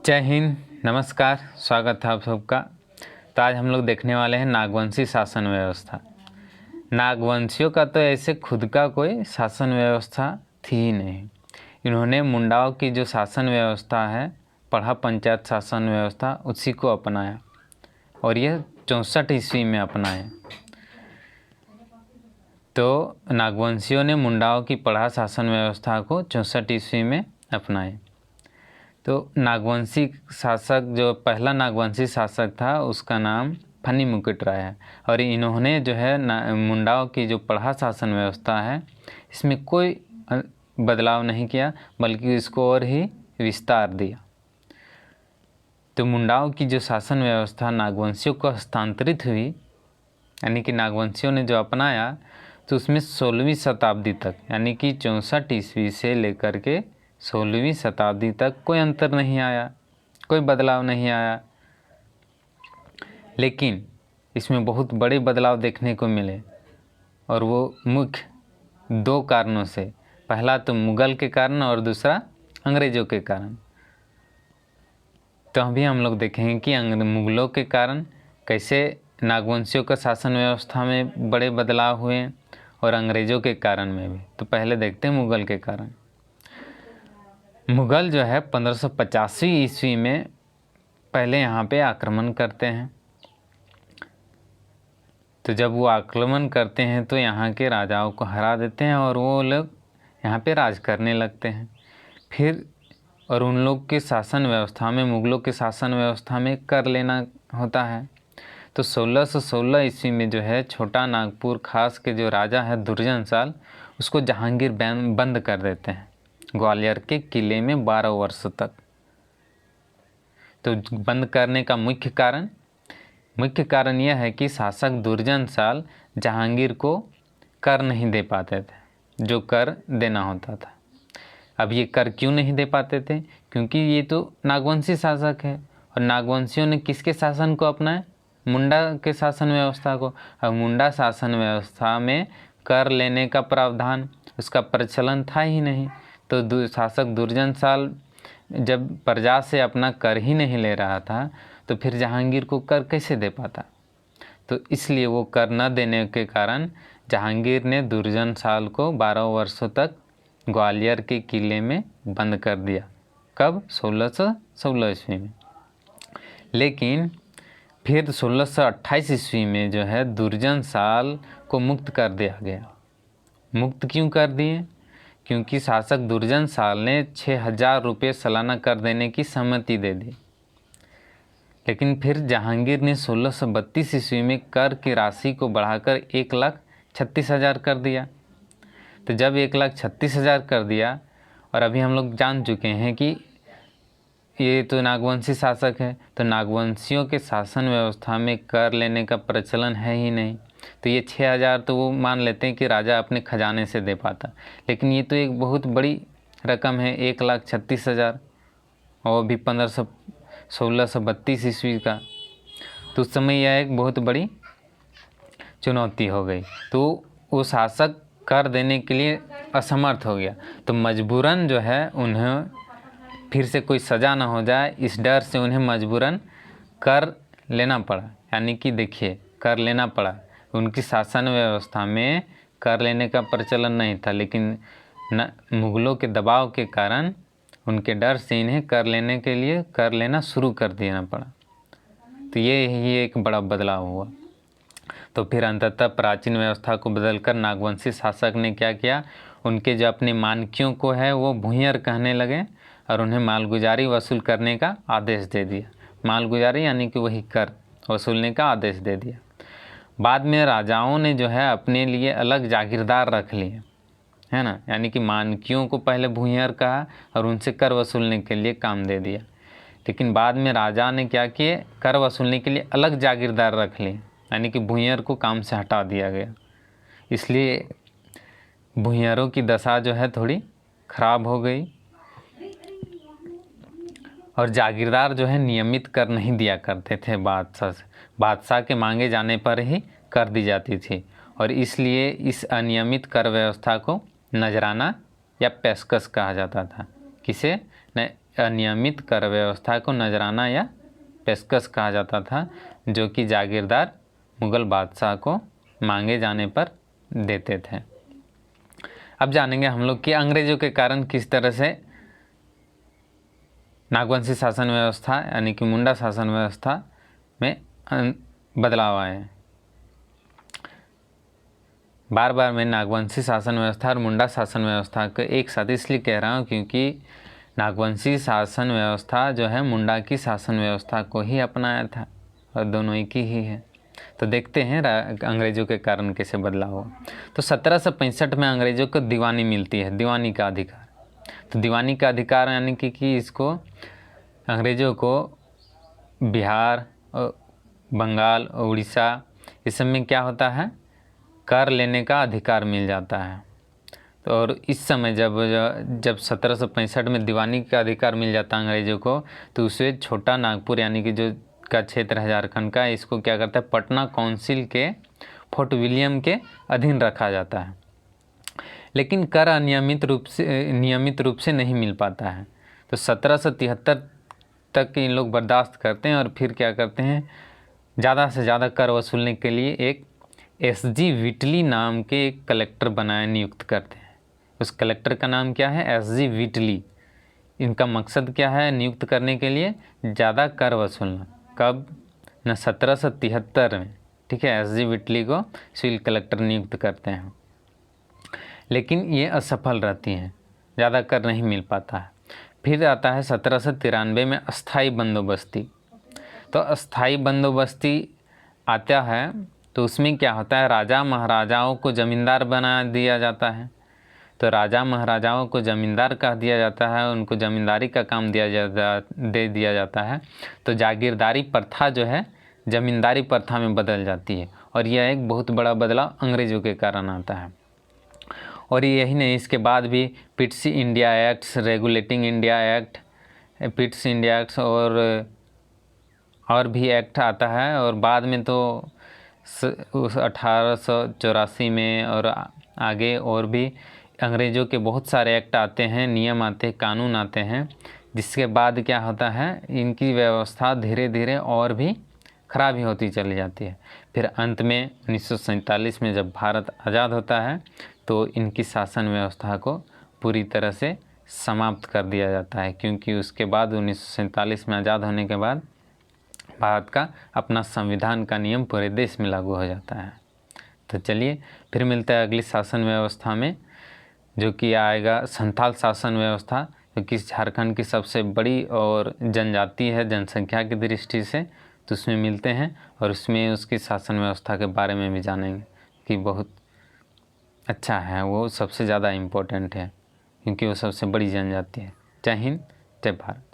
जय हिंद, नमस्कार, स्वागत है आप सबका। तो आज हम लोग देखने वाले हैं नागवंशी शासन व्यवस्था। नागवंशियों का तो ऐसे खुद का कोई शासन व्यवस्था थी ही नहीं। इन्होंने मुंडाओं की जो शासन व्यवस्था है, पढ़ा पंचायत शासन व्यवस्था, उसी को अपनाया और यह 64 ईस्वी में अपनाया। तो नागवंशियों ने मुंडाओं की पढ़ा शासन व्यवस्था को 64 ईस्वी में अपनाया। तो नागवंशी शासक, जो पहला नागवंशी शासक था, उसका नाम फनी मुकुट राय है। और इन्होंने जो है मुंडाओं की जो पढ़ा शासन व्यवस्था है, इसमें कोई बदलाव नहीं किया, बल्कि इसको और ही विस्तार दिया। तो मुंडाओं की जो शासन व्यवस्था नागवंशियों को हस्तांतरित हुई, यानी कि नागवंशियों ने जो अपनाया, तो उसमें 16वीं शताब्दी तक, यानी कि 64 ईस्वी से लेकर के 16वीं शताब्दी तक कोई अंतर नहीं आया, कोई बदलाव नहीं आया। लेकिन इसमें बहुत बड़े बदलाव देखने को मिले, और वो मुख्य 2 कारणों से। पहला तो मुगल के कारण और दूसरा अंग्रेज़ों के कारण। तो अभी हम लोग देखेंगे कि मुगलों के कारण कैसे नागवंशियों का शासन व्यवस्था में बड़े बदलाव हुए, और अंग्रेज़ों के कारण में भी। तो पहले देखते हैं मुगल के कारण। मुगल जो है 1585 ईस्वी में पहले यहाँ पे आक्रमण करते हैं। तो जब वो आक्रमण करते हैं तो यहाँ के राजाओं को हरा देते हैं, और वो लोग यहाँ पे राज करने लगते हैं। फिर और उन लोग के शासन व्यवस्था में, मुगलों के शासन व्यवस्था में कर लेना होता है। तो 1616 ईस्वी में जो है छोटा नागपुर खास के जो राजा है दुर्जन साल, उसको जहांगीर बंद कर देते हैं ग्वालियर के किले में 12 वर्ष तक। तो बंद करने का मुख्य कारण यह है कि शासक दुर्जन साल जहांगीर को कर नहीं दे पाते थे, जो कर देना होता था। अब ये कर क्यों नहीं दे पाते थे? क्योंकि ये तो नागवंशी शासक है, और नागवंशियों ने किसके शासन को अपनाया? मुंडा के शासन व्यवस्था को। अब मुंडा शासन व्यवस्था में कर लेने का प्रावधान, उसका प्रचलन था ही नहीं। तो शासक दुर्जन साल जब प्रजा से अपना कर ही नहीं ले रहा था, तो फिर जहांगीर को कर कैसे दे पाता? तो इसलिए वो कर न देने के कारण जहांगीर ने दुर्जन साल को 12 वर्षों तक ग्वालियर के किले में बंद कर दिया। कब? 1616 ईस्वी में। लेकिन फिर 1628 ईस्वी में जो है दुर्जन साल को मुक्त कर दिया गया। मुक्त क्यों कर दिए? क्योंकि शासक दुर्जन साल ने 6000 रुपये सालाना कर देने की सहमति दे दी। लेकिन फिर जहांगीर ने 1632 ईस्वी में कर की राशि को बढ़ाकर 1,36,000 कर दिया। तो जब 1,36,000 कर दिया, और अभी हम लोग जान चुके हैं कि ये तो नागवंशी शासक है, तो नागवंशियों के शासन व्यवस्था में कर लेने का प्रचलन है ही नहीं। तो ये 6000 तो वो मान लेते हैं कि राजा अपने खजाने से दे पाता, लेकिन ये तो एक बहुत बड़ी रकम है, 1,36,000, और भी 1632 ईस्वी का। तो उस समय यह एक बहुत बड़ी चुनौती हो गई। तो वो शासक कर देने के लिए असमर्थ हो गया। तो मजबूरन जो है उन्हें फिर से कोई सज़ा ना हो जाए, इस डर से उन्हें मजबूरन कर लेना पड़ा। यानी कि देखिए, कर लेना पड़ा। उनकी शासन व्यवस्था में कर लेने का प्रचलन नहीं था, लेकिन मुगलों के दबाव के कारण, उनके डर से इन्हें कर लेने के लिए कर लेना शुरू कर देना पड़ा। तो ये एक बड़ा बदलाव हुआ। तो फिर अंततः प्राचीन व्यवस्था को बदलकर नागवंशी शासक ने क्या किया? उनके जो अपने मानकियों को है वो भूंयर कहने लगे, और उन्हें मालगुजारी वसूल करने का आदेश दे दिया। मालगुजारी यानी कि वही कर वसूलने का आदेश दे दिया। बाद में राजाओं ने जो है अपने लिए अलग जागीरदार रख लिए, है ना। यानी कि मानकियों को पहले भूंयर कहा और उनसे कर वसूलने के लिए काम दे दिया। लेकिन बाद में राजा ने क्या किए? कर वसूलने के लिए अलग जागीरदार रख लिए, यानी कि भूंयर को काम से हटा दिया गया। इसलिए भूंयरों की दशा जो है थोड़ी खराब हो गई, और जागीरदार जो है नियमित कर नहीं दिया करते थे बादशाह से। बादशाह के मांगे जाने पर ही कर दी जाती थी, और इसलिए इस अनियमित कर व्यवस्था को नजराना या पेशकश कहा जाता था। किसे? न अनियमित कर व्यवस्था को नजराना या पेशकश कहा जाता था, जो कि जागीरदार मुगल बादशाह को मांगे जाने पर देते थे। अब जानेंगे हम लोग कि अंग्रेजों के कारण किस तरह से नागवंशी शासन व्यवस्था यानी कि मुंडा शासन व्यवस्था में बदलाव आए। बार बार मैं नागवंशी शासन व्यवस्था और मुंडा शासन व्यवस्था को एक साथ इसलिए कह रहा हूँ क्योंकि नागवंशी शासन व्यवस्था जो है मुंडा की शासन व्यवस्था को ही अपनाया था और दोनों एक ही है। तो देखते हैं अंग्रेजों के कारण कैसे बदलाव हुआ। तो 1765 में अंग्रेजों को दीवानी मिलती है, दीवानी का अधिकार। तो दीवानी का अधिकार यानी कि इसको अंग्रेजों को बिहार, बंगाल, उड़ीसा इस सब में क्या होता है, कर लेने का अधिकार मिल जाता है। तो और इस समय जब 1765 में दीवानी का अधिकार मिल जाता है अंग्रेजों को, तो उसे छोटा नागपुर यानी कि जो का क्षेत्र है झारखंड का, इसको क्या करता है, पटना काउंसिल के फोर्ट विलियम के अधीन रखा जाता है। लेकिन कर नियमित रूप से नहीं मिल पाता है। तो 1773 तक इन लोग बर्दाश्त करते हैं और फिर क्या करते हैं, ज़्यादा से ज़्यादा कर वसूलने के लिए एक एसजी विटली नाम के एक कलेक्टर नियुक्त करते हैं। उस कलेक्टर का नाम क्या है, एसजी विटली। इनका मकसद क्या है, नियुक्त करने के लिए ज़्यादा कर वसूलना। कब न 1773 में, ठीक है, एसजी विटली को सिविल कलेक्टर नियुक्त करते हैं, लेकिन ये असफल रहती हैं, ज़्यादा कर नहीं मिल पाता है। फिर आता है 1793 में अस्थाई बंदोबस्ती। तो अस्थाई बंदोबस्ती आता है तो उसमें क्या होता है, राजा महाराजाओं को ज़मींदार बना दिया जाता है। तो राजा महाराजाओं को ज़मींदार कह दिया जाता है, उनको ज़मींदारी का काम दे दिया जाता है। तो जागीरदारी प्रथा जो है ज़मींदारी प्रथा में बदल जाती है और यह एक बहुत बड़ा बदलाव अंग्रेज़ों के कारण आता है। और यही नहीं, इसके बाद भी Pitt's India acts, regulating India act, Pitt's India acts और भी एक्ट आता है। और बाद में तो 1884 में और आगे और भी अंग्रेज़ों के बहुत सारे एक्ट आते हैं, नियम आते हैं, कानून आते हैं, जिसके बाद क्या होता है, इनकी व्यवस्था धीरे धीरे और भी खराब ही होती चली जाती है। फिर अंत में 1947 में जब भारत आज़ाद होता है तो इनकी शासन व्यवस्था को पूरी तरह से समाप्त कर दिया जाता है, क्योंकि उसके बाद 1947 में आज़ाद होने के बाद भारत का अपना संविधान का नियम पूरे देश में लागू हो जाता है। तो चलिए फिर मिलता है अगली शासन व्यवस्था में, जो कि आएगा संथाल शासन व्यवस्था, जो कि झारखंड की सबसे बड़ी और जनजाति है जनसंख्या की दृष्टि से। तो उसमें मिलते हैं और उसमें उसकी शासन व्यवस्था के बारे में भी जानेंगे कि बहुत अच्छा है, वो सबसे ज़्यादा इम्पोर्टेंट है क्योंकि वो सबसे बड़ी जनजाति है। जय हिंद, जय भारत।